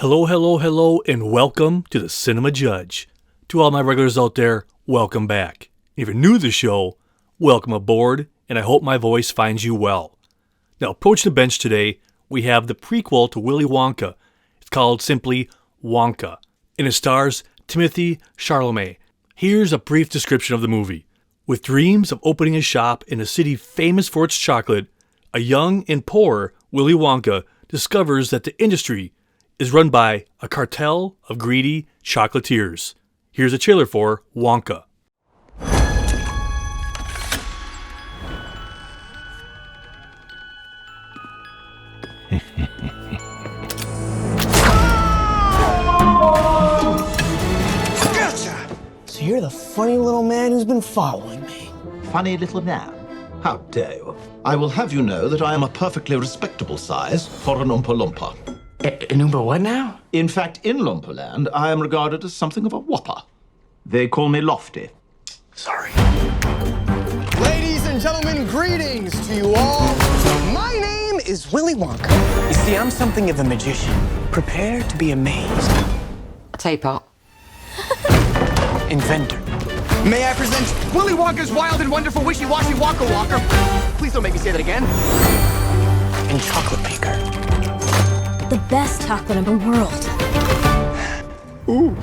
Hello, hello, hello, and welcome to the Cinema Judge. To all my regulars out there, welcome back. If you're new to the show, welcome aboard, and I hope my voice finds you well. Now, approach the bench today, we have the prequel to Willy Wonka. It's called simply Wonka, and it stars Timothee Chalamet. Here's a brief description of the movie. With dreams of opening a shop in a city famous for its chocolate, a young and poor Willy Wonka discovers that the industry is run by a cartel of greedy chocolatiers. Here's a trailer for Wonka. So you're the funny little man who's been following me. Funny little man? How dare you? I will have you know that I am a perfectly respectable size for an Oompa Loompa. An Oompa what now? In fact, in Loompa I am regarded as something of a whopper. They call me lofty. Sorry. Ladies and gentlemen, greetings to you all. My name is Willy Wonka. You see, I'm something of a magician. Prepare to be amazed. Teapot. Inventor. May I present Willy Wonka's wild and wonderful wishy-washy Wonka Walker? Please don't make me say that again. And chocolate maker. The best chocolate in the world. Ooh.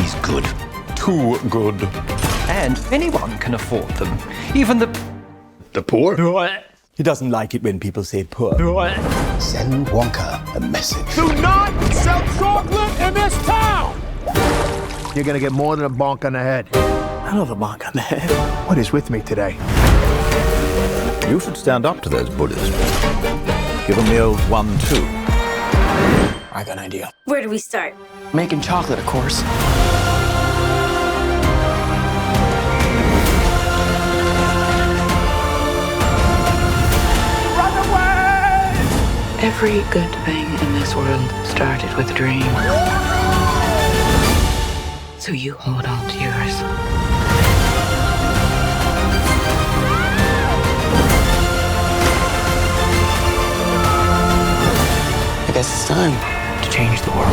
He's good. Too good. And anyone can afford them. Even The poor? He doesn't like it when people say poor. Send Wonka a message. Do not sell chocolate in this town! You're gonna get more than a bonk on the head. I love a bonk on the head. What is with me today? You should stand up to those bullies. Give them the old 1-2. I got an idea. Where do we start? Making chocolate, of course. Every good thing in this world started with a dream. So you hold on to yours. I guess it's time to change the world.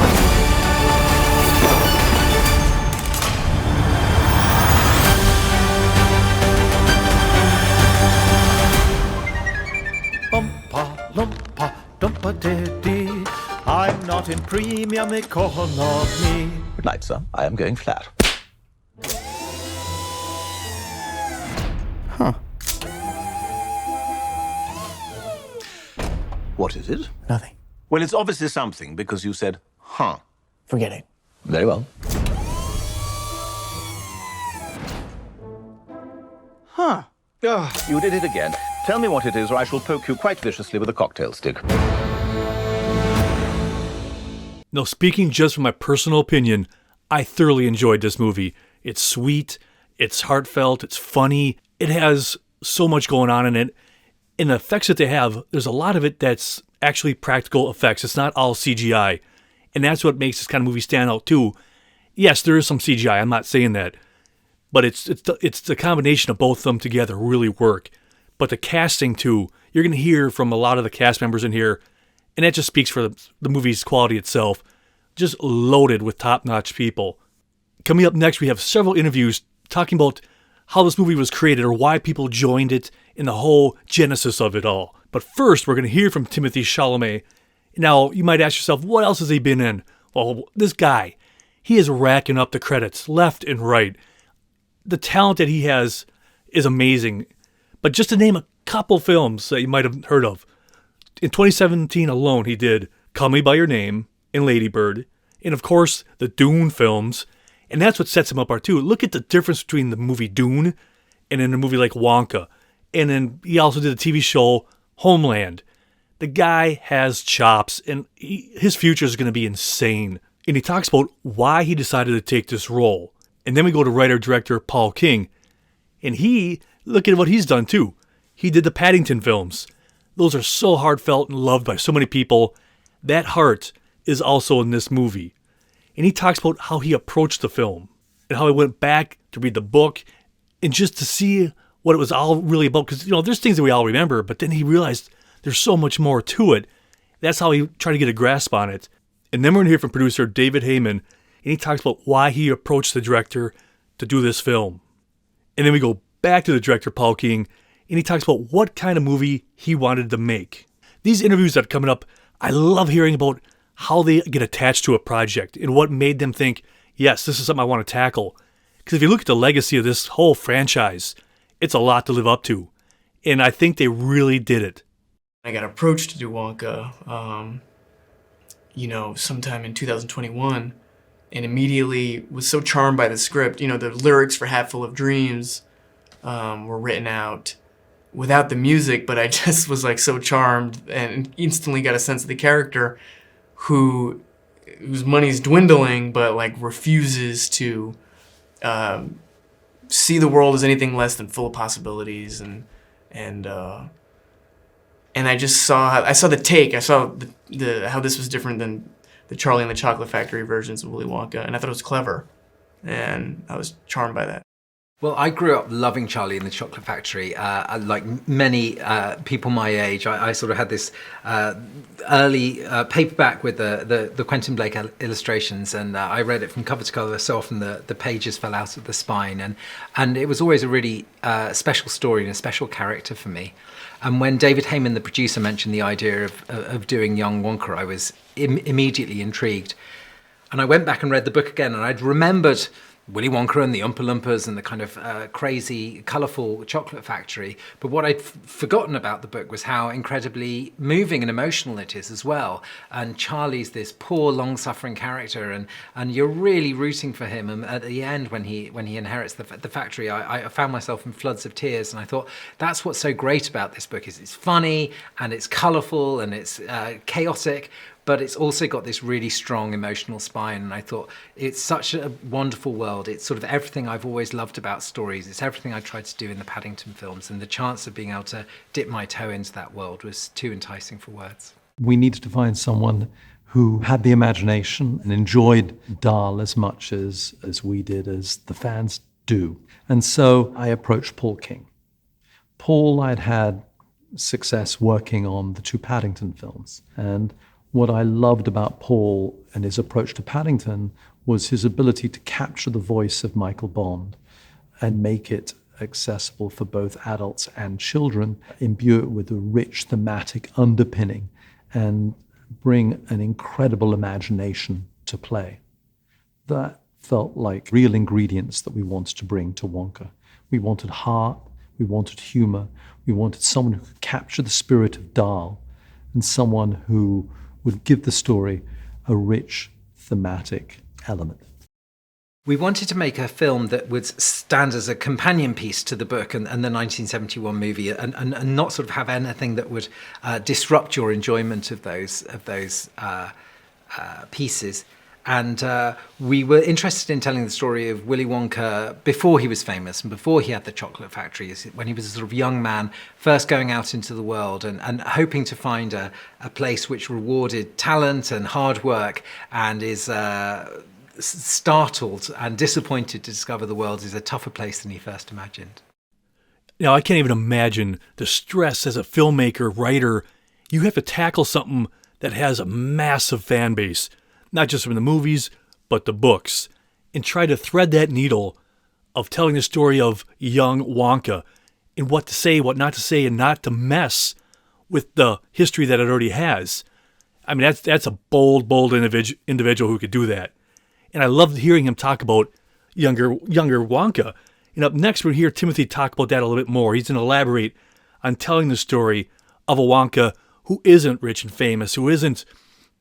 Oompa Loompa Doompa Diddy. I'm not in premium economy. Good night, sir. I am going flat. Huh. What is it? Nothing. Well, it's obviously something because you said, huh. Forget it. Very well. Huh. You did it again. Tell me what it is, or I shall poke you quite viciously with a cocktail stick. Now, speaking just from my personal opinion, I thoroughly enjoyed this movie. It's sweet, it's heartfelt, it's funny, it has so much going on in it. And the effects that they have, there's a lot of it that's actually practical effects. It's not all CGI. And that's what makes this kind of movie stand out too. Yes, there is some CGI, I'm not saying that. But it's the combination of both of them together really work. But the casting too, you're going to hear from a lot of the cast members in here, and that just speaks for the movie's quality itself. Just loaded with top-notch people. Coming up next, we have several interviews talking about how this movie was created or why people joined it and the whole genesis of it all. But first, we're going to hear from Timothee Chalamet. Now, you might ask yourself, what else has he been in? Well, this guy, he is racking up the credits left and right. The talent that he has is amazing. But just to name a couple films that you might have heard of. In 2017 alone, he did Call Me By Your Name and Lady Bird. And of course, the Dune films. And that's what sets him apart too. Look at the difference between the movie Dune and then a movie like Wonka. And then he also did a TV show, Homeland. The guy has chops, and his future is going to be insane. And he talks about why he decided to take this role. And then we go to writer-director Paul King. And look at what he's done too. He did the Paddington films. Those are so heartfelt and loved by so many people. That heart is also in this movie. And he talks about how he approached the film and how he went back to read the book and just to see what it was all really about. Because, there's things that we all remember, but then he realized there's so much more to it. That's how he tried to get a grasp on it. And then we're going to hear from producer David Heyman, and he talks about why he approached the director to do this film. And then we go back to the director, Paul King, and he talks about what kind of movie he wanted to make. These interviews that are coming up, I love hearing about how they get attached to a project and what made them think, yes, this is something I want to tackle. Because if you look at the legacy of this whole franchise, it's a lot to live up to. And I think they really did it. I got approached to do Wonka, sometime in 2021, and immediately was so charmed by the script. The lyrics for Hatful of Dreams were written out without the music, but I just was so charmed and instantly got a sense of the character whose money's dwindling, but refuses to see the world as anything less than full of possibilities, and I just saw the take. I saw the how this was different than the Charlie and the Chocolate Factory versions of Willy Wonka, and I thought it was clever, and I was charmed by that. Well, I grew up loving Charlie and the Chocolate Factory. Like many people my age, I sort of had this early paperback with the Quentin Blake illustrations, and I read it from cover to cover. So often the pages fell out of the spine, and it was always a really special story and a special character for me. And when David Heyman, the producer, mentioned the idea of doing young Wonka, I was immediately intrigued. And I went back and read the book again, and I'd remembered Willy Wonka and the Oompa Loompas and the kind of crazy, colourful chocolate factory. But what I'd forgotten about the book was how incredibly moving and emotional it is as well. And Charlie's this poor, long-suffering character, and you're really rooting for him. And at the end, when he inherits the factory, I found myself in floods of tears. And I thought, that's what's so great about this book, is it's funny and it's colourful and it's chaotic, but it's also got this really strong emotional spine. And I thought, it's such a wonderful world. It's sort of everything I've always loved about stories. It's everything I tried to do in the Paddington films. And the chance of being able to dip my toe into that world was too enticing for words. We needed to find someone who had the imagination and enjoyed Dahl as much as we did, as the fans do. And so I approached Paul King. Paul, I'd had success working on the two Paddington films. And what I loved about Paul and his approach to Paddington was his ability to capture the voice of Michael Bond and make it accessible for both adults and children, imbue it with a rich thematic underpinning, and bring an incredible imagination to play. That felt like real ingredients that we wanted to bring to Wonka. We wanted heart, we wanted humor, we wanted someone who could capture the spirit of Dahl, and someone who would give the story a rich thematic element. We wanted to make a film that would stand as a companion piece to the book and the 1971 movie, and not sort of have anything that would disrupt your enjoyment of those pieces. And we were interested in telling the story of Willy Wonka before he was famous and before he had the chocolate factory, when he was a sort of young man, first going out into the world and hoping to find a place which rewarded talent and hard work, and is startled and disappointed to discover the world is a tougher place than he first imagined. Now, I can't even imagine the stress as a filmmaker, writer. You have to tackle something that has a massive fan base, not just from the movies, but the books, and try to thread that needle of telling the story of young Wonka and what to say, what not to say, and not to mess with the history that it already has. I mean, that's a bold individual who could do that. And I loved hearing him talk about younger Wonka. And up next, we'll hear Timothee talk about that a little bit more. He's going to elaborate on telling the story of a Wonka who isn't rich and famous, who isn't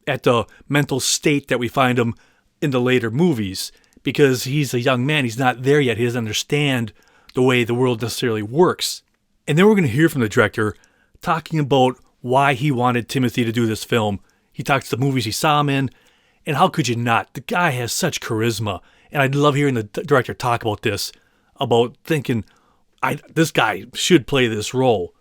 at the mental state that we find him in the later movies, because he's a young man. He's not there yet. He doesn't understand the way the world necessarily works. And then we're going to hear from the director talking about why he wanted Timothee to do this film. He talks the movies he saw him in, and how could you not? The guy has such charisma, and I'd love hearing the director talk about this, about thinking, this guy should play this role.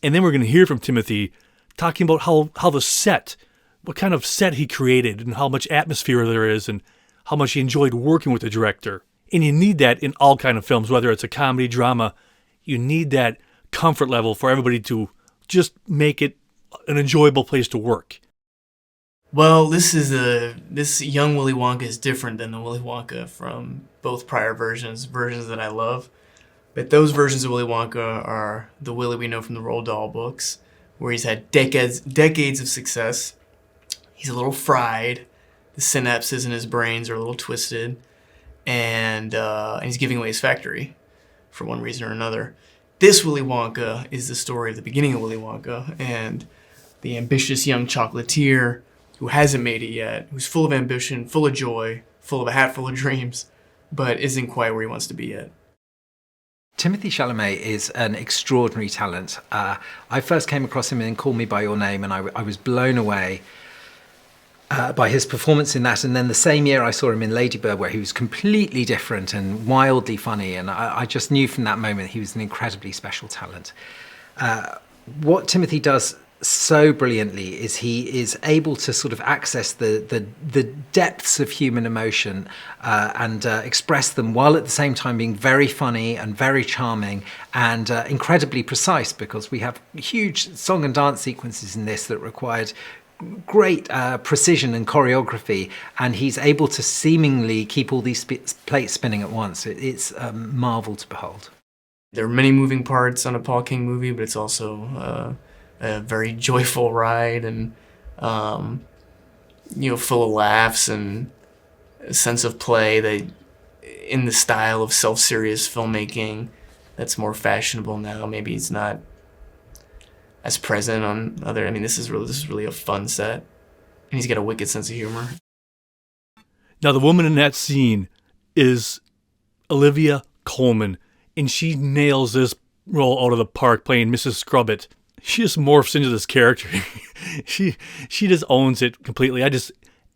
And then we're going to hear from Timothee talking about how the set, what kind of set he created and how much atmosphere there is and how much he enjoyed working with the director. And you need that in all kind of films, whether it's a comedy, drama. You need that comfort level for everybody to just make it an enjoyable place to work. Well, this young Willy Wonka is different than the Willy Wonka from both prior versions that I love. But those versions of Willy Wonka are the Willy we know from the Roald Dahl books, where he's had decades of success. He's a little fried. The synapses in his brains are a little twisted, and he's giving away his factory for one reason or another. This Willy Wonka is the story of the beginning of Willy Wonka and the ambitious young chocolatier who hasn't made it yet, who's full of ambition, full of joy, full of a hat full of dreams, but isn't quite where he wants to be yet. Timothee Chalamet is an extraordinary talent. I first came across him in Call Me By Your Name, and I was blown away by his performance in that. And then the same year I saw him in Lady Bird, where he was completely different and wildly funny. And I just knew from that moment he was an incredibly special talent. What Timothee does so brilliantly is he is able to sort of access the depths of human emotion and express them, while at the same time being very funny and very charming and incredibly precise, because we have huge song and dance sequences in this that required great precision and choreography, and he's able to seemingly keep all these plates spinning at once. It's a marvel to behold. There are many moving parts on a Paul King movie, but it's also a very joyful ride, and full of laughs and a sense of play that, in the style of self-serious filmmaking that's more fashionable now, maybe it's not as present on other. I mean, this is really a fun set, and he's got a wicked sense of humor. Now, the woman in that scene is Olivia Colman, and she nails this role out of the park, playing Mrs. Scrubbit. She just morphs into this character. she just owns it completely.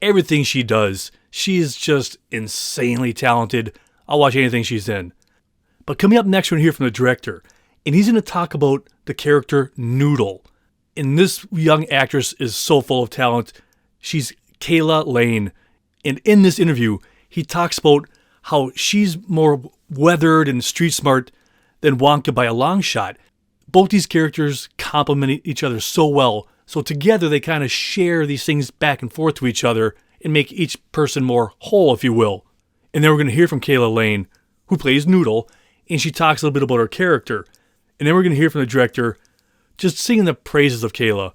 Everything she does, she is just insanely talented. I'll watch anything she's in. But coming up next, we're going to hear from the director, and he's going to talk about the character Noodle. And this young actress is so full of talent. She's Calah Lane. And in this interview, he talks about how she's more weathered and street smart than Wonka by a long shot. Both these characters complement each other so well. So together they kind of share these things back and forth to each other and make each person more whole, if you will. And then we're going to hear from Calah Lane, who plays Noodle, and she talks a little bit about her character. And then we're going to hear from the director just singing the praises of Calah.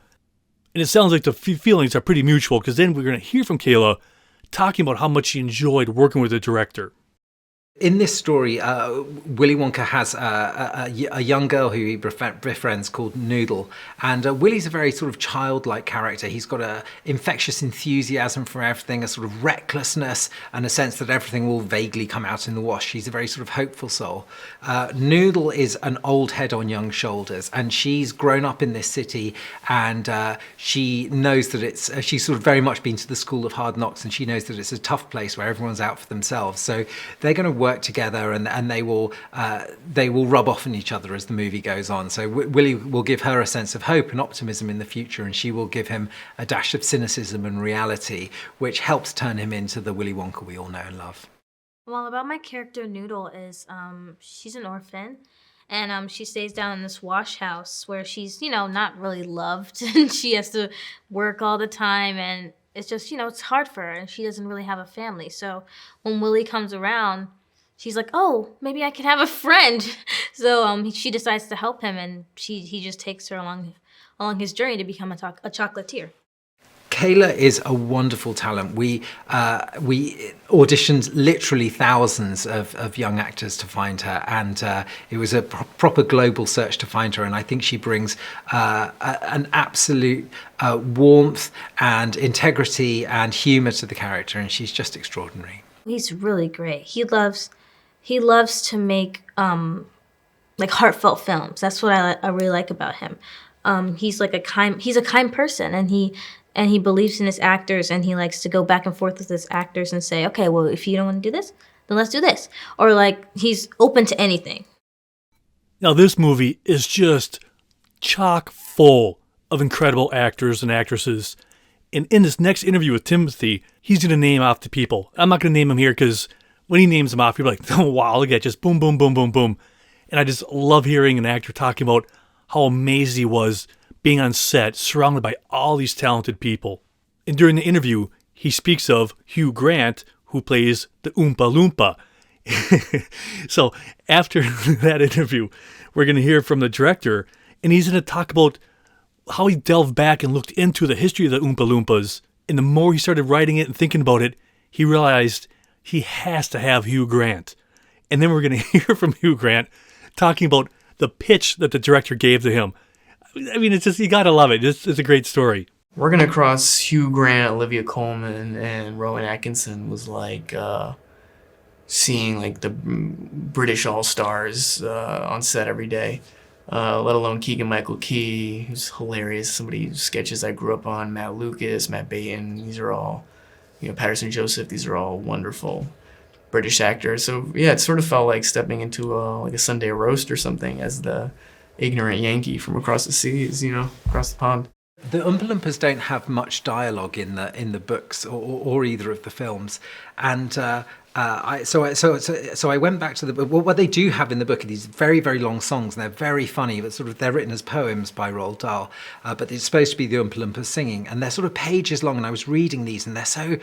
And it sounds like the feelings are pretty mutual, because then we're going to hear from Calah talking about how much she enjoyed working with the director. In this story, Willy Wonka has a young girl who he befriends called Noodle. And Willy's a very sort of childlike character. He's got an infectious enthusiasm for everything, a sort of recklessness, and a sense that everything will vaguely come out in the wash. He's a very sort of hopeful soul. Noodle is an old head on young shoulders, and she's grown up in this city, and she knows that she's sort of very much been to the school of hard knocks, and she knows that it's a tough place where everyone's out for themselves. So they're going to work together, and they will rub off on each other as the movie goes on. So Willy will give her a sense of hope and optimism in the future, and she will give him a dash of cynicism and reality, which helps turn him into the Willy Wonka we all know and love. Well, about my character Noodle is she's an orphan, and she stays down in this wash house where she's not really loved, and she has to work all the time, and it's just it's hard for her, and she doesn't really have a family. So when Willy comes around, she's like, oh, maybe I can have a friend. So she decides to help him, and he just takes her along his journey to become a chocolatier. Calah is a wonderful talent. We auditioned literally thousands of young actors to find her, and it was a proper global search to find her. And I think she brings an absolute warmth and integrity and humour to the character, and she's just extraordinary. He's really great. He loves to make like heartfelt films. That's what I really like about him. He's a kind person, and he believes in his actors, and he likes to go back and forth with his actors and say, okay, well, if you don't want to do this, then let's do this. Or he's open to anything. Now, this movie is just chock full of incredible actors and actresses. And in this next interview with Timothee, he's going to name off the people. I'm not going to name them here, because when he names them off, you're like, oh, wow, look at just boom, boom, boom, boom, boom. And I just love hearing an actor talking about how amazed he was being on set, surrounded by all these talented people. And during the interview, he speaks of Hugh Grant, who plays the Oompa Loompa. So after that interview, we're going to hear from the director, and he's going to talk about how he delved back and looked into the history of the Oompa Loompas. And the more he started writing it and thinking about it, he realized he has to have Hugh Grant. And then we're going to hear from Hugh Grant talking about the pitch that the director gave to him. I mean, it's just, you got to love it. It's a great story. Working across Hugh Grant, Olivia Colman, and Rowan Atkinson was like seeing like the British all-stars on set every day, let alone Keegan-Michael Key, who's hilarious. Somebody sketches I grew up on, Matt Lucas, Matt Baton. These are all, Patterson Joseph. These are all wonderful British actors. So yeah, it sort of felt like stepping into like a Sunday roast or something as the ignorant Yankee from across the seas, across the pond. The Oompa Loompas don't have much dialogue in the books or either of the films, and so I went back to what they do have in the book are these very, very long songs, and they're very funny, but they're written as poems by Roald Dahl, but it's supposed to be the Oompa Loompas singing, and they're sort of pages long, and I was reading these, and they're so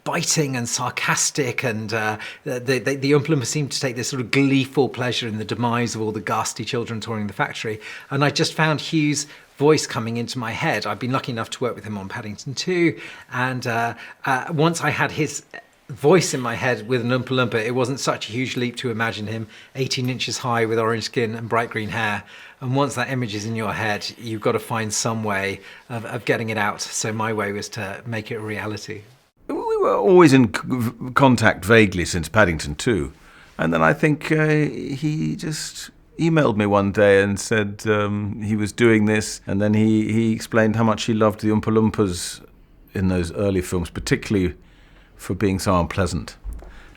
biting and sarcastic, and the Oompa Loompas seem to take this sort of gleeful pleasure in the demise of all the ghastly children touring the factory, and I just found Hugh's voice coming into my head. I've been lucky enough to work with him on Paddington 2, and once I had his voice in my head with an Oompa Loompa, it wasn't such a huge leap to imagine him 18 inches high with orange skin and bright green hair. And once that image is in your head, you've got to find some way of getting it out. So my way was to make it a reality. We were always in contact vaguely since Paddington 2. And then I think he just emailed me one day and said he was doing this, and then he explained how much he loved the Oompa Loompas in those early films, particularly for being so unpleasant.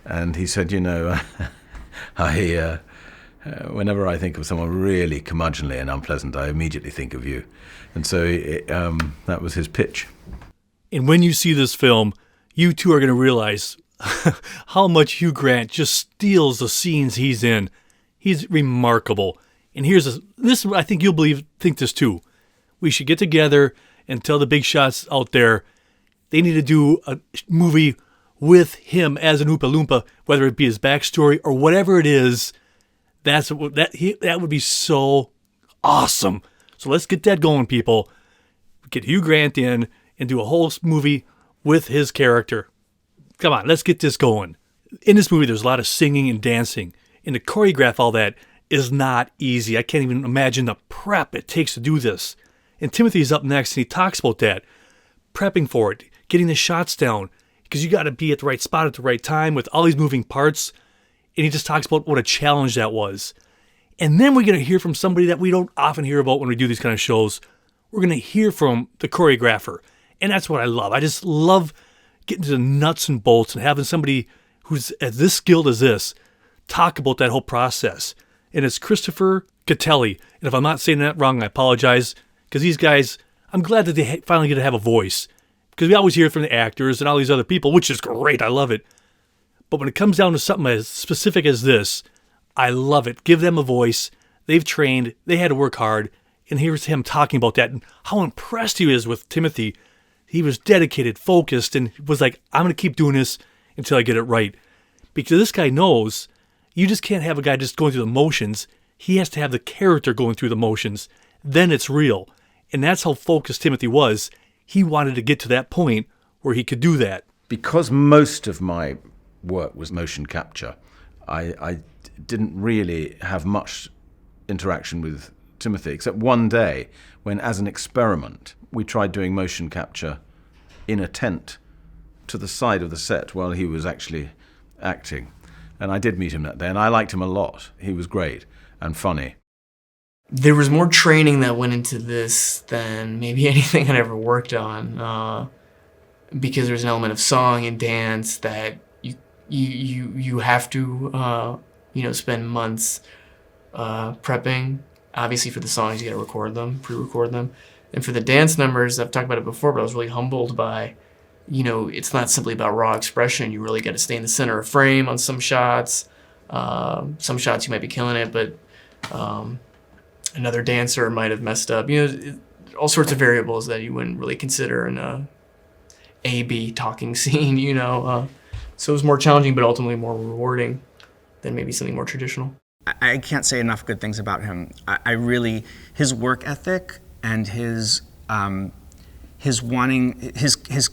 And he said, whenever I think of someone really curmudgeonly and unpleasant, I immediately think of you. And so that was his pitch. And when you see this film, you too are going to realize how much Hugh Grant just steals the scenes he's in. He's remarkable. And here's this. I think you'll think this too. We should get together and tell the big shots out there they need to do a movie with him as an Oompa Loompa, whether it be his backstory or whatever it is. That would be so awesome. So let's get that going, people. Get Hugh Grant in and do a whole movie with his character. Come on, let's get this going. In this movie, there's a lot of singing and dancing. And to choreograph all that is not easy. I can't even imagine the prep it takes to do this. And Timothy's up next, and he talks about that. Prepping for it, getting the shots down, because you got to be at the right spot at the right time with all these moving parts. And he just talks about what a challenge that was. And then we're going to hear from somebody that we don't often hear about when we do these kind of shows. We're going to hear from the choreographer. And that's what I love. I just love getting to the nuts and bolts and having somebody who's as this skilled as this talk about that whole process. And it's Christopher Catelli. And if I'm not saying that wrong, I apologize. Because these guys, I'm glad that they finally get to have a voice. Because we always hear from the actors and all these other people, which is great. I love it. But when it comes down to something as specific as this, I love it. Give them a voice. They've trained. They had to work hard. And here's him talking about that and how impressed he is with Timothee. He was dedicated, focused, and was like, I'm going to keep doing this until I get it right. Because this guy knows you just can't have a guy just going through the motions. He has to have the character going through the motions. Then it's real. And that's how focused Timothee was. He wanted to get to that point where he could do that. Because most of my work was motion capture, I didn't really have much interaction with Timothee, except one day when, as an experiment, we tried doing motion capture in a tent to the side of the set while he was actually acting. And I did meet him that day, and I liked him a lot. He was great and funny. There was more training that went into this than maybe anything I'd ever worked on, because there's an element of song and dance that you have to spend months prepping. Obviously, for the songs, you got to record them, pre-record them, and for the dance numbers, I've talked about it before, but I was really humbled by, it's not simply about raw expression. You really got to stay in the center of frame on some shots. Some shots you might be killing it, but another dancer might have messed up. All sorts of variables that you wouldn't really consider in A-B talking scene, you know. So it was more challenging, but ultimately more rewarding than maybe something more traditional. I can't say enough good things about him. I really, his work ethic and his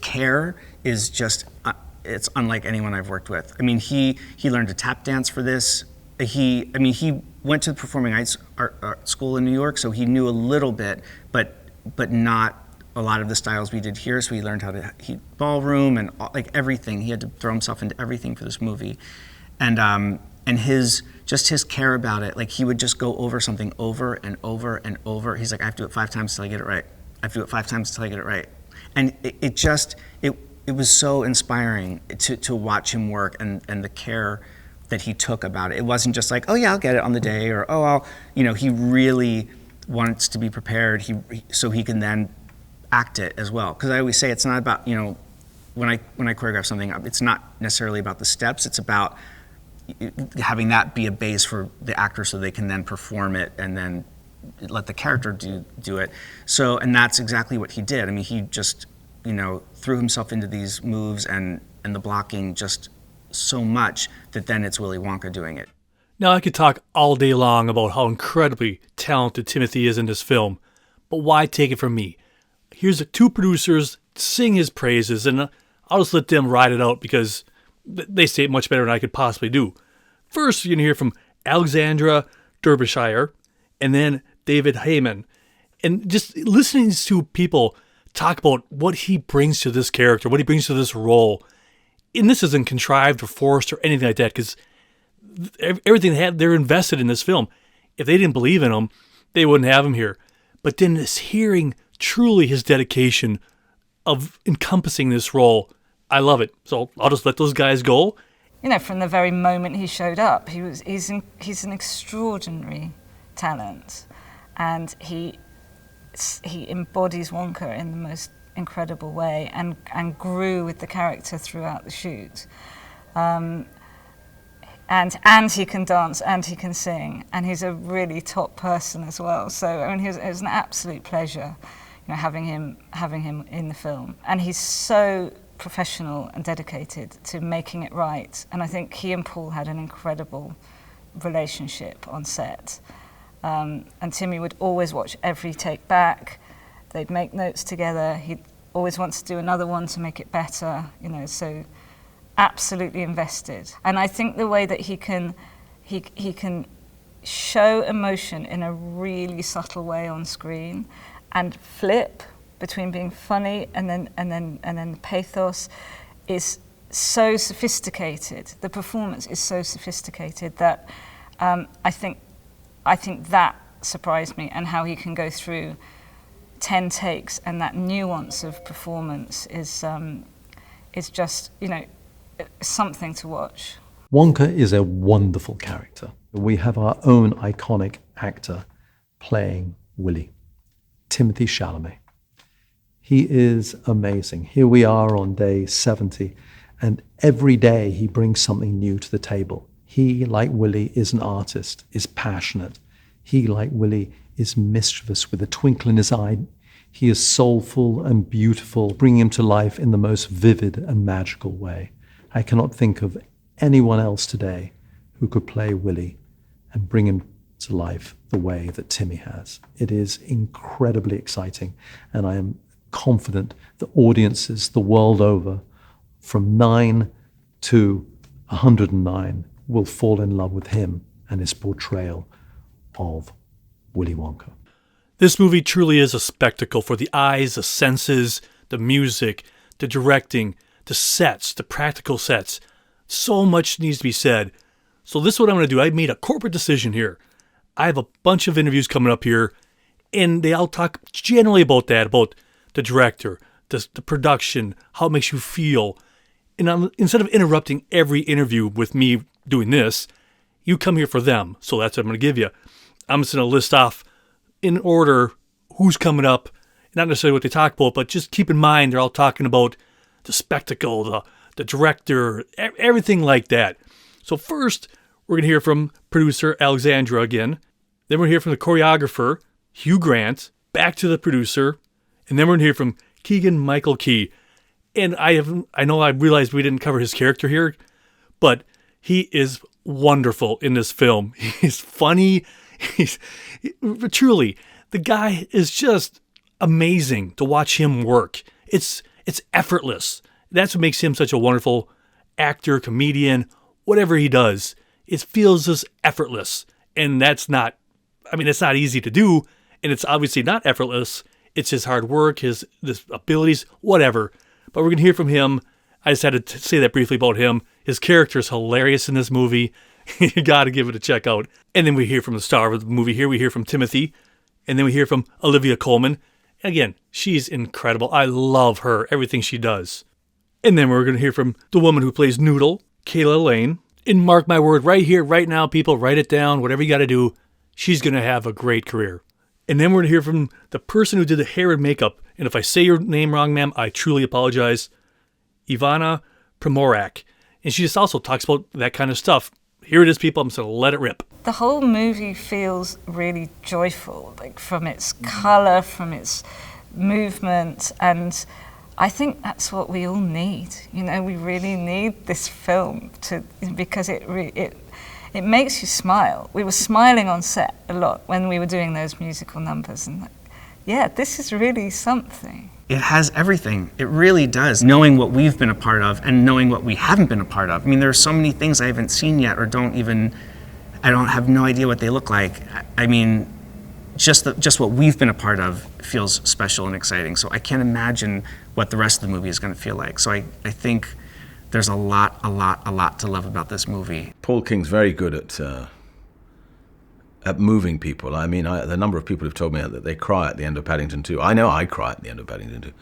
care is just, it's unlike anyone I've worked with. I mean, he learned to tap dance for this. He went to the Performing Arts art school in New York, so he knew a little bit, but not a lot of the styles we did here. So he learned how to ballroom and like everything. He had to throw himself into everything for this movie, and his care about it. Like he would just go over something over and over and over. He's like, I have to do it 5 times till I get it right. I have to do it 5 times till I get it right. And it was so inspiring to watch him work and the care that he took about it. It wasn't just like, oh yeah, I'll get it on the day, or oh, I'll, he really wants to be prepared so he can then act it as well. Because I always say it's not about, when I choreograph something, it's not necessarily about the steps, it's about having that be a base for the actor so they can then perform it and then let the character do it. So, and that's exactly what he did. I mean, he just, threw himself into these moves and the blocking just so much that then it's Willy Wonka doing it. Now, I could talk all day long about how incredibly talented Timothee is in this film, but why take it from me? Here's the 2 producers sing his praises, and I'll just let them ride it out because they say it much better than I could possibly do. First, you're going to hear from Alexandra Derbyshire, and then David Heyman. And just listening to people talk about what he brings to this character, what he brings to this role, and this isn't contrived or forced or anything like that, because everything they're invested in this film. If they didn't believe in him, they wouldn't have him here. But then this hearing truly his dedication of encompassing this role, I love it. So I'll just let those guys go. From the very moment he showed up, he's an extraordinary talent, and he embodies Wonka in the most incredible way, and grew with the character throughout the shoot. And he can dance and he can sing, and he's a really top person as well. So I mean, it was an absolute pleasure, having him in the film. And he's so professional and dedicated to making it right. And I think he and Paul had an incredible relationship on set. And Timmy would always watch every take back. They'd make notes together. He'd always want to do another one to make it better, so absolutely invested. And I think the way that he can show emotion in a really subtle way on screen and flip between being funny and then pathos is so sophisticated. The performance is so sophisticated that I think that surprised me, and how he can go through 10 takes and that nuance of performance is just, something to watch. Wonka is a wonderful character. We have our own iconic actor playing Willy, Timothee Chalamet. He is amazing. Here we are on day 70, and every day he brings something new to the table. He, like Willy, is an artist, is passionate. He, like Willy, is mischievous with a twinkle in his eye. He is soulful and beautiful, bringing him to life in the most vivid and magical way. I cannot think of anyone else today who could play Willy and bring him to life the way that Timmy has. It is incredibly exciting, and I am confident that audiences the world over, from 9 to 109, will fall in love with him and his portrayal of Willy Wonka. This movie truly is a spectacle for the eyes, the senses, the music, the directing, the sets, the practical sets. So much needs to be said. So this is what I'm going to do. I made a corporate decision here. I have a bunch of interviews coming up here, and they all talk generally about that, about the director, the production, how it makes you feel. And instead of interrupting every interview with me doing this, you come here for them. So that's what I'm going to give you. I'm just going to list off in order who's coming up, not necessarily what they talk about, but just keep in mind they're all talking about the spectacle, the director, everything like that. So first, we're going to hear from producer Alexandra again. Then we're going to hear from the choreographer, Hugh Grant, back to the producer. And then we're going to hear from Keegan-Michael Key. And I know I realized we didn't cover his character here, but he is wonderful in this film. He's funny. Truly, the guy is just amazing to watch him work. It's effortless. That's what makes him such a wonderful actor, comedian, whatever he does. It feels just effortless. And it's not easy to do, and it's obviously not effortless. It's his hard work, his abilities, whatever. But we're going to hear from him. I just had to say that briefly about him. His character is hilarious in this movie. You got to give it a check out. And then we hear from the star of the movie here. We hear from Timothee. And then we hear from Olivia Colman. Again, she's incredible. I love her, everything she does. And then we're going to hear from the woman who plays Noodle, Calah Lane. And mark my word, right here, right now, people, write it down, whatever you got to do. She's going to have a great career. And then we're going to hear from the person who did the hair and makeup. And if I say your name wrong, ma'am, I truly apologize. Ivana Primorak. And she just also talks about that kind of stuff. Here it is, people. I'm just going to let it rip. The whole movie feels really joyful, like from its colour, from its movement, and I think that's what we all need. You know, we really need this film because it makes you smile. We were smiling on set a lot when we were doing those musical numbers, and yeah, this is really something. It has everything. It really does. Knowing what we've been a part of and knowing what we haven't been a part of. I mean, there are so many things I haven't seen yet or I don't have no idea what they look like. I mean, just what we've been a part of feels special and exciting. So I can't imagine what the rest of the movie is going to feel like. So I think there's a lot to love about this movie. Paul King's very good at moving people. I mean, the number of people who've told me that they cry at the end of Paddington 2. I know I cry at the end of Paddington 2.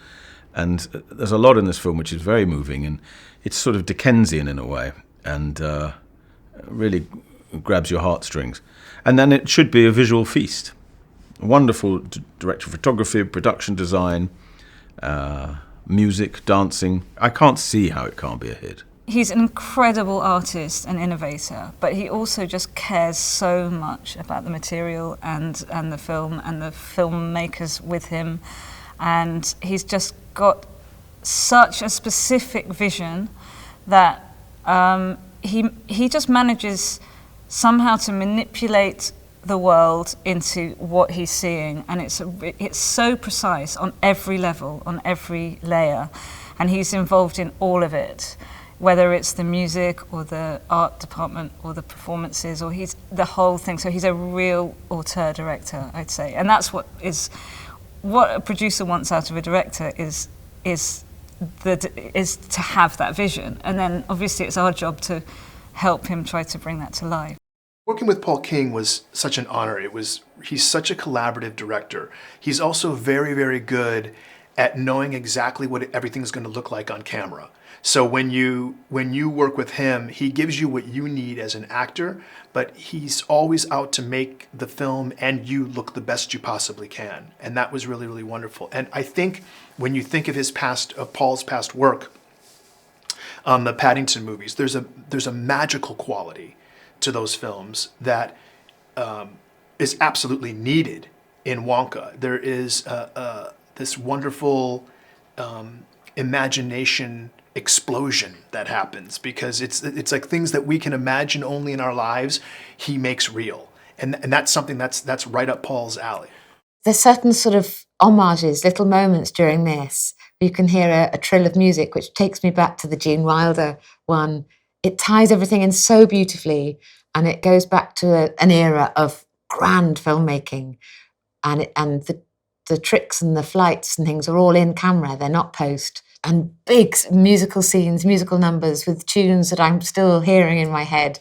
And there's a lot in this film which is very moving, and it's sort of Dickensian in a way, and really grabs your heartstrings. And then it should be a visual feast. A wonderful director of photography, production design, music, dancing. I can't see how it can't be a hit. He's an incredible artist and innovator, but he also just cares so much about the material and the film and the filmmakers with him. And he's just got such a specific vision that he just manages somehow to manipulate the world into what he's seeing, and it's so precise on every level, on every layer, and he's involved in all of it, whether it's the music or the art department or the performances, or he's the whole thing. So he's a real auteur director, I'd say, and that's what a producer wants out of a director is to have that vision, and then obviously it's our job to help him try to bring that to life. Working with Paul King was such an honor. He's such a collaborative director. He's also very, very good at knowing exactly what everything's going to look like on camera. So when you work with him, he gives you what you need as an actor, but he's always out to make the film and you look the best you possibly can. And that was really, really wonderful. And I think when you think of Paul's past work on the Paddington movies, there's a magical quality to those films that is absolutely needed in Wonka. There is this wonderful imagination explosion that happens because it's like things that we can imagine only in our lives, he makes real. And that's something that's right up Paul's alley. There's certain sort of homages, little moments during this. You can hear a trill of music, which takes me back to the Gene Wilder one. It ties everything in so beautifully, and it goes back to an era of grand filmmaking, and the tricks and the flights and things are all in camera, they're not post. And big musical scenes, musical numbers with tunes that I'm still hearing in my head.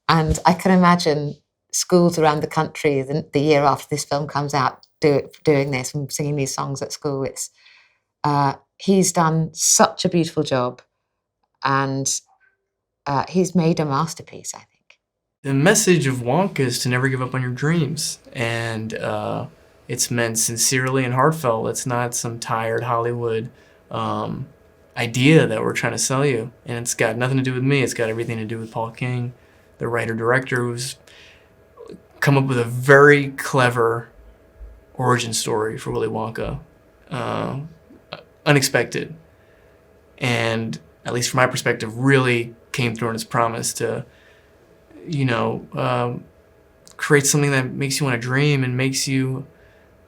And I can imagine schools around the country the year after this film comes out doing this and singing these songs at school. He's done such a beautiful job, and he's made a masterpiece, I think. The message of Wonka is to never give up on your dreams, and it's meant sincerely and heartfelt. It's not some tired Hollywood idea that we're trying to sell you, and it's got nothing to do with me. It's got everything to do with Paul King, the writer-director, who's come up with a very clever origin story for Willy Wonka. Unexpected. and at least from my perspective, really came through on its promise to, create something that makes you want to dream and makes you,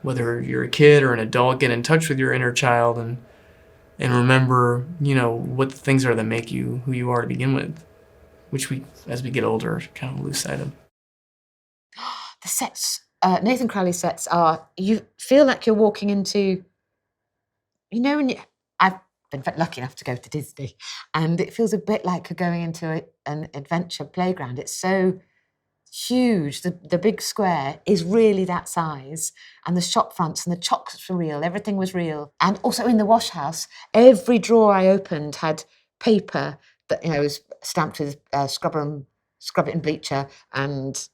whether you're a kid or an adult, get in touch with your inner child and remember, what the things are that make you who you are to begin with, which we, as we get older, kind of lose sight of. The sets, Nathan Crowley's sets are, you feel like you're walking into, when I've been lucky enough to go to Disney, and it feels a bit like you're going into an adventure playground. It's so huge. The big square is really that size, and the shop fronts and the chocolates were real. Everything was real. And also in the wash house, every drawer I opened had paper that was stamped with scrub it and bleacher. And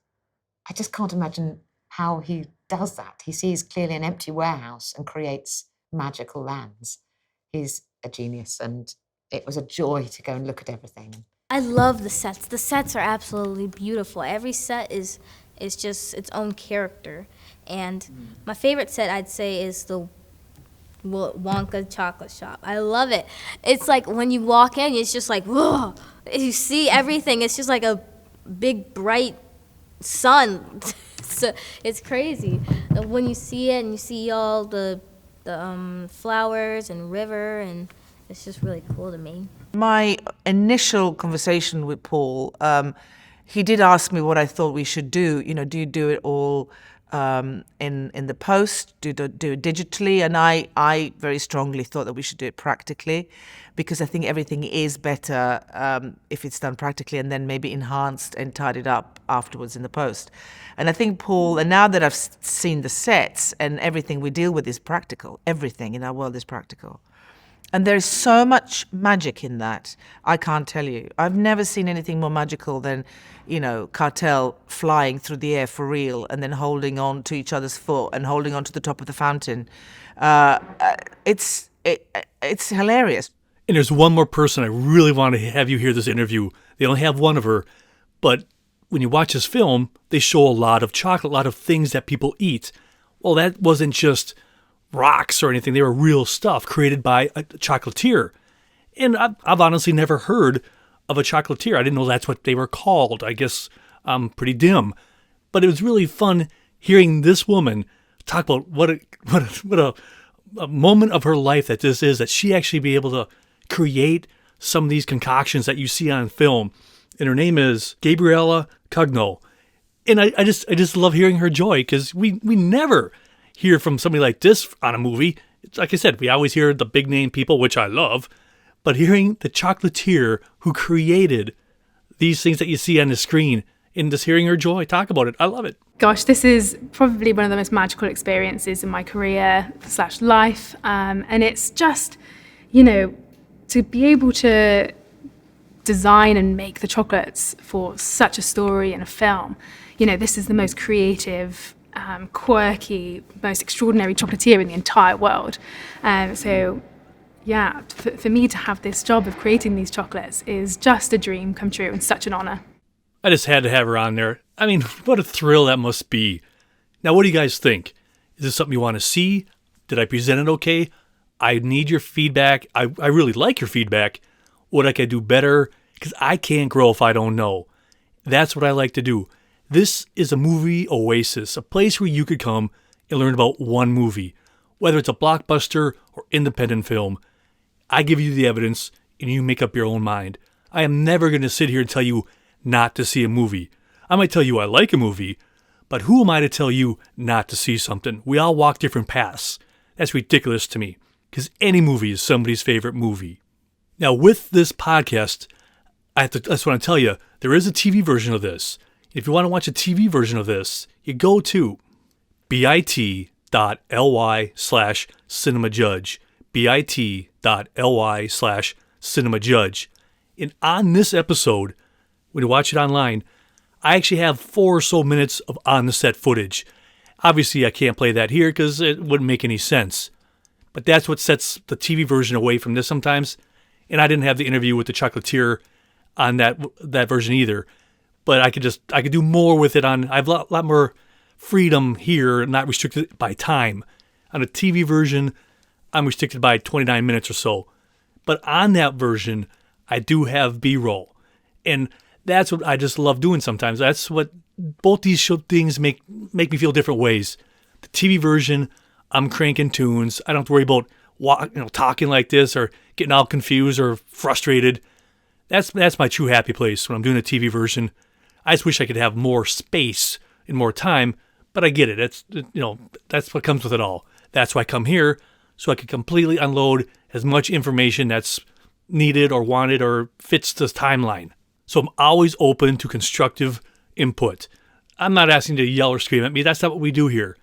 I just can't imagine how he does that. He sees clearly an empty warehouse and creates magical lands. He's a genius, and it was a joy to go and look at everything. I love the sets. The sets are absolutely beautiful. Every set is just its own character. And my favorite set, I'd say, is the Wonka chocolate shop. I love it. It's like when you walk in, it's just like, whoa, you see everything. It's just like a big, bright sun. So it's crazy. When you see it and you see all the flowers and river, and it's just really cool to me. My initial conversation with Paul, he did ask me what I thought we should do. Do you do it all in the post? Do it digitally? And I very strongly thought that we should do it practically, because I think everything is better if it's done practically and then maybe enhanced and tidied up afterwards in the post. And I think Paul, and now that I've seen the sets and everything we deal with is practical. Everything in our world is practical. And there's so much magic in that, I can't tell you. I've never seen anything more magical than, Cartel flying through the air for real and then holding on to each other's foot and holding on to the top of the fountain. It's hilarious. And there's one more person I really want to have you hear this interview. They only have one of her, but when you watch this film, they show a lot of chocolate, a lot of things that people eat. Well, that wasn't just rocks or anything. They were real stuff created by a chocolatier. And I've honestly never heard of a chocolatier. I didn't know that's what they were called. I guess I'm pretty dim. But it was really fun hearing this woman talk about what a moment of her life that this is, that she actually be able to create some of these concoctions that you see on film. And her name is Gabriella Cugno. And I just love hearing her joy, because we never hear from somebody like this on a movie. Like I said, we always hear the big name people, which I love, but hearing the chocolatier who created these things that you see on the screen and just hearing her joy talk about it, I love it. Gosh, this is probably one of the most magical experiences in my career / life. And it's just, to be able to design and make the chocolates for such a story in a film. This is the most creative, quirky, most extraordinary chocolatier in the entire world. So for me to have this job of creating these chocolates is just a dream come true and such an honor. I just had to have her on there. I mean, what a thrill that must be. Now, what do you guys think? Is this something you want to see? Did I present it okay? I need your feedback. I really like your feedback. What I can do better? Because I can't grow if I don't know. That's what I like to do. This is a movie oasis, a place where you could come and learn about one movie, whether it's a blockbuster or independent film. I give you the evidence and you make up your own mind. I am never going to sit here and tell you not to see a movie. I might tell you I like a movie, but who am I to tell you not to see something? We all walk different paths. That's ridiculous to me, because any movie is somebody's favorite movie. Now, with this podcast, I just want to tell you, there is a TV version of this. If you want to watch a TV version of this, you go to bit.ly/cinemajudge, bit.ly/cinemajudge. And on this episode, when you watch it online, I actually have 4 or so minutes of on-the-set footage. Obviously, I can't play that here because it wouldn't make any sense. But that's what sets the TV version away from this sometimes. And I didn't have the interview with the chocolatier on that version either. But I could do more with it on. I have a lot more freedom here, not restricted by time. On a TV version, I'm restricted by 29 minutes or so. But on that version, I do have B-roll. And that's what I just love doing sometimes. That's what both these things make me feel different ways. The TV version, I'm cranking tunes. I don't have to worry about talking like this or getting all confused or frustrated. That's my true happy place when I'm doing a TV version. I just wish I could have more space and more time, but I get it. That's what comes with it all. That's why I come here, so I can completely unload as much information that's needed or wanted or fits the timeline. So I'm always open to constructive input. I'm not asking you to yell or scream at me. That's not what we do here.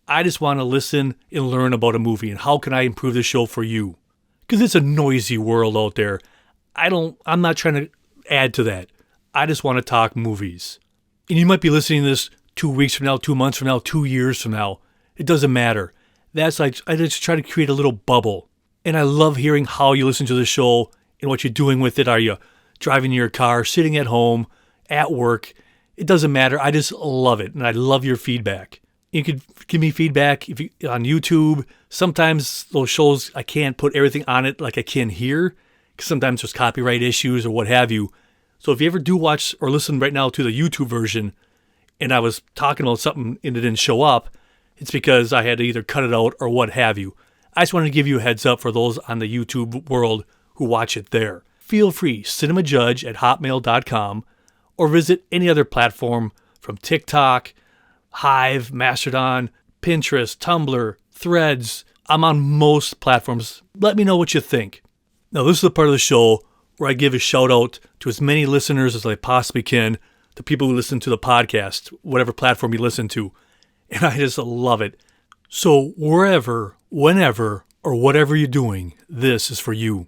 I just want to listen and learn about a movie and how can I improve the show for you. Because it's a noisy world out there. I'm not trying to add to that. I just want to talk movies. And you might be listening to this 2 weeks from now, 2 months from now, 2 years from now. It doesn't matter. That's like, I just try to create a little bubble. And I love hearing how you listen to the show and what you're doing with it. Are you driving in your car, sitting at home, at work? It doesn't matter. I just love it. And I love your feedback. You could give me feedback on YouTube. Sometimes those shows, I can't put everything on it like I can here, because sometimes there's copyright issues or what have you. So if you ever do watch or listen right now to the YouTube version, and I was talking about something and it didn't show up, it's because I had to either cut it out or what have you. I just wanted to give you a heads up for those on the YouTube world who watch it there. Feel free, cinemajudge@hotmail.com, or visit any other platform from TikTok, Hive, Mastodon, Pinterest, Tumblr, Threads. I'm on most platforms. Let me know what you think. Now, this is the part of the show where I give a shout out to as many listeners as I possibly can, the people who listen to the podcast, whatever platform you listen to. And I just love it. So wherever, whenever, or whatever you're doing, this is for you.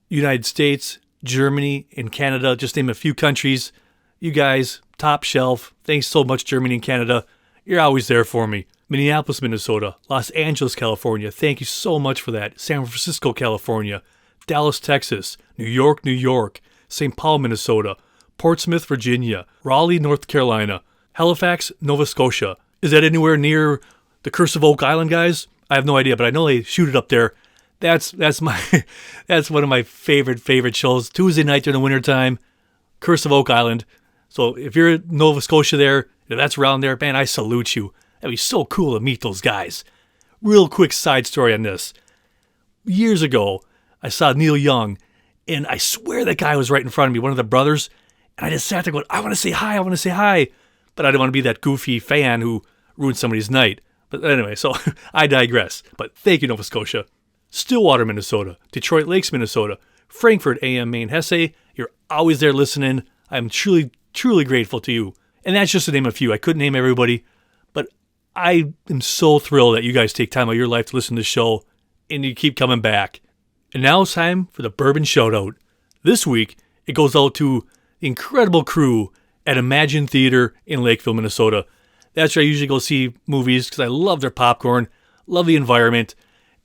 United States, Germany, and Canada, just name a few countries. You guys, top shelf. Thanks so much, Germany and Canada. You're always there for me. Minneapolis, Minnesota. Los Angeles, California. Thank you so much for that. San Francisco, California. Dallas, Texas. New York, New York. St. Paul, Minnesota. Portsmouth, Virginia. Raleigh, North Carolina. Halifax, Nova Scotia. Is that anywhere near the Curse of Oak Island, guys? I have no idea, but I know they shoot it up there. That's one of my favorite shows. Tuesday night during the wintertime. Curse of Oak Island. So if you're in Nova Scotia there, if that's around there, man, I salute you. That'd be so cool to meet those guys. Real quick side story on this. Years ago, I saw Neil Young, and I swear that guy was right in front of me, one of the brothers, and I just sat there going, I want to say hi. But I didn't want to be that goofy fan who ruined somebody's night. But anyway, so I digress. But thank you, Nova Scotia. Stillwater, Minnesota. Detroit Lakes, Minnesota. Frankfurt, AM, Maine, Hesse. You're always there listening. I'm truly grateful to you. And that's just to name a few. I couldn't name everybody. But I am so thrilled that you guys take time out of your life to listen to the show. And you keep coming back. And now it's time for the Bourbon Shoutout. This week, it goes out to the incredible crew at Imagine Theater in Lakeville, Minnesota. That's where I usually go see movies because I love their popcorn, love the environment,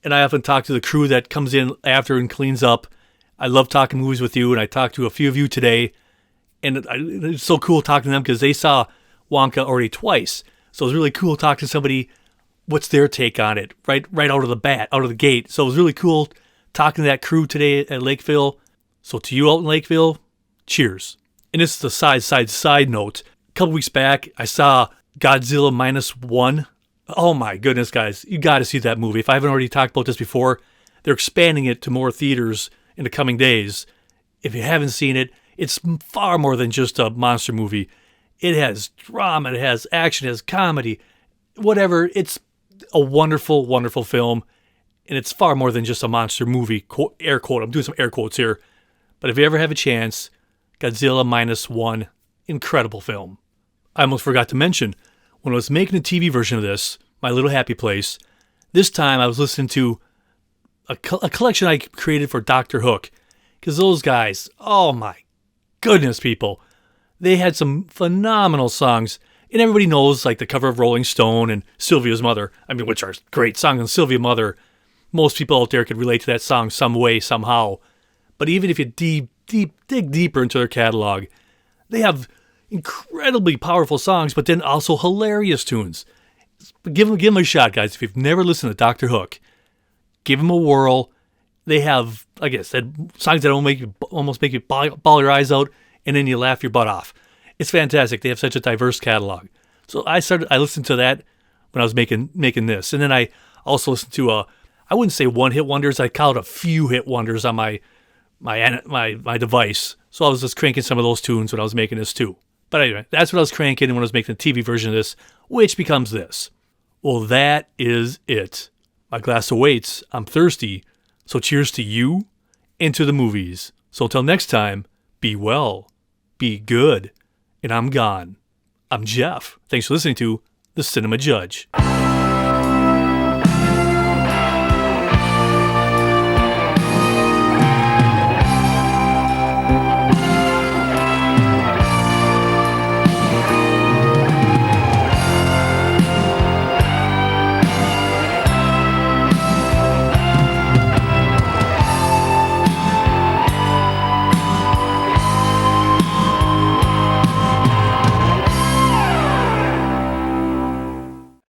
and I often talk to the crew that comes in after and cleans up. I love talking movies with you, and I talked to a few of you today, and it's so cool talking to them because they saw Wonka already twice. So it was really cool talking to somebody, what's their take on it, right out of the gate. So it was really cool talking to that crew today at Lakeville. So to you out in Lakeville, cheers. And this is a side note. A couple weeks back, I saw Godzilla -1. Oh my goodness, guys. You got to see that movie. If I haven't already talked about this before, they're expanding it to more theaters in the coming days. If you haven't seen it, it's far more than just a monster movie. It has drama, it has action, it has comedy, whatever. It's a wonderful, wonderful film. And it's far more than just a monster movie. Air quote. I'm doing some air quotes here. But if you ever have a chance, Godzilla -1, incredible film. I almost forgot to mention, when I was making a TV version of this, My Little Happy Place, this time I was listening to a collection I created for Dr. Hook. Because those guys, oh my goodness, people, they had some phenomenal songs. And everybody knows, like, the cover of Rolling Stone and Sylvia's Mother, which are great songs, and Sylvia Mother, most people out there could relate to that song some way, somehow. But even if you dig deeper into their catalog, they have incredibly powerful songs, but then also hilarious tunes. Give them a shot, guys. If you've never listened to Dr. Hook, give them a whirl. they have, like I said, songs that almost make you bawl your eyes out, and then you laugh your butt off. It's fantastic. They have such a diverse catalog. So I listened to that when I was making this, and then I also listened to I wouldn't say one-hit wonders. I call it a few hit wonders on my device. So I was just cranking some of those tunes when I was making this too. But anyway, that's what I was cranking when I was making the TV version of this, which becomes this. Well, that is it. My glass awaits. I'm thirsty. So cheers to you and to the movies. So until next time, be well, be good, and I'm gone. I'm Jeff. Thanks for listening to The Cinema Judge.